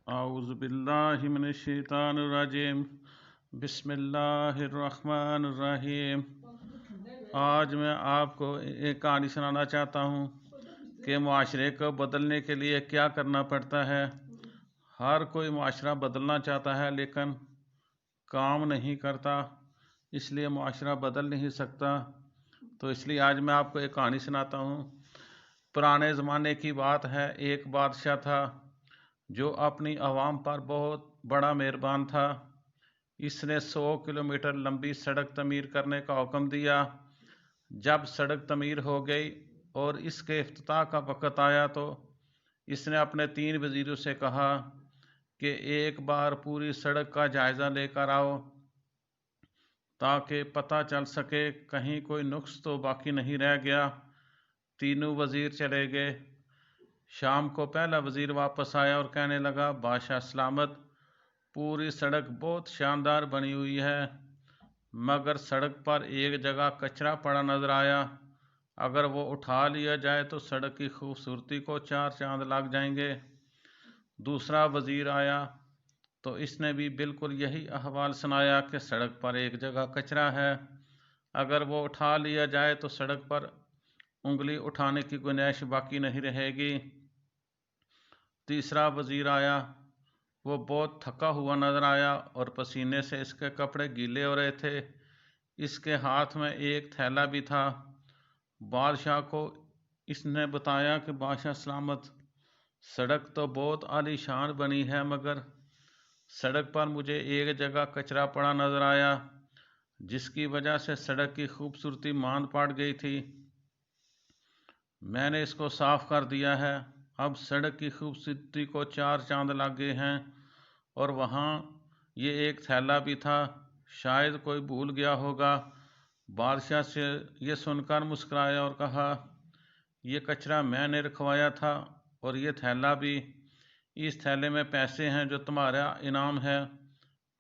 आऊज़ुबिल्लाहि मिनश्शैतानिर्रजीम। बिस्मिल्लाहिर्रहमानिर्रहीम। आज मैं आपको एक कहानी सुनाना चाहता हूँ कि मुआशरे को बदलने के लिए क्या करना पड़ता है। हर कोई मुआशरा बदलना चाहता है लेकिन काम नहीं करता, इसलिए मुआशरा बदल नहीं सकता। तो इसलिए आज मैं आपको एक कहानी सुनाता हूँ। पुराने ज़माने की बात है। एक बादशाह था जो अपनी आवाम पर बहुत बड़ा मेहरबान था। इसने 100 किलोमीटर लंबी सड़क तमीर करने का हुक्म दिया। जब सड़क तमीर हो गई और इसके इफ्तिताह का वक़्त आया तो इसने अपने 3 वज़ीरों से कहा कि एक बार पूरी सड़क का जायज़ा लेकर आओ ताकि पता चल सके कहीं कोई नुक्स तो बाकी नहीं रह गया। तीनों वज़ीर चले गए। शाम को पहला वज़ीर वापस आया और कहने लगा, बादशाह सलामत, पूरी सड़क बहुत शानदार बनी हुई है, मगर सड़क पर एक जगह कचरा पड़ा नज़र आया। अगर वो उठा लिया जाए तो सड़क की खूबसूरती को 4 चांद लग जाएंगे। दूसरा वज़ीर आया तो इसने भी बिल्कुल यही अहवाल सुनाया कि सड़क पर एक जगह कचरा है, अगर वो उठा लिया जाए तो सड़क पर उंगली उठाने की गुंजाइश बाकी नहीं रहेगी। तीसरा वज़ीर आया, वो बहुत थका हुआ नज़र आया और पसीने से इसके कपड़े गीले हो रहे थे। इसके हाथ में एक थैला भी था। बादशाह को इसने बताया कि बादशाह सलामत, सड़क तो बहुत आलीशान बनी है, मगर सड़क पर मुझे एक जगह कचरा पड़ा नज़र आया जिसकी वजह से सड़क की खूबसूरती मांद पड़ गई थी। मैंने इसको साफ़ कर दिया है। अब सड़क की खूबसूरती को 4 चांद लग गए हैं। और वहाँ ये एक थैला भी था, शायद कोई भूल गया होगा। बादशाह से ये सुनकर मुस्कुराया और कहा, ये कचरा मैंने रखवाया था और ये थैला भी। इस थैले में पैसे हैं जो तुम्हारा इनाम है।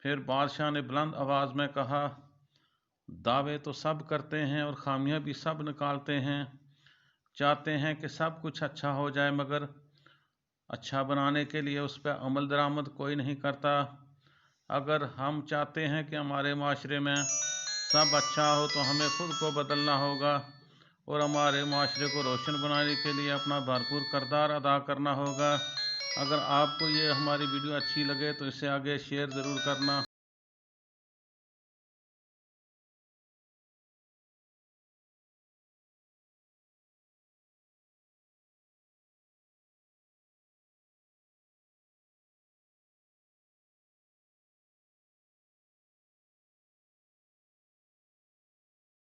फिर बादशाह ने बुलंद आवाज़ में कहा, दावे तो सब करते हैं और खामियां भी सब निकालते हैं। चाहते हैं कि सब कुछ अच्छा हो जाए, मगर अच्छा बनाने के लिए उस पर अमल दरामद कोई नहीं करता। अगर हम चाहते हैं कि हमारे माशरे में सब अच्छा हो तो हमें ख़ुद को बदलना होगा और हमारे माशरे को रोशन बनाने के लिए अपना भरपूर किरदार अदा करना होगा। अगर आपको ये हमारी वीडियो अच्छी लगे तो इसे आगे शेयर ज़रूर करना।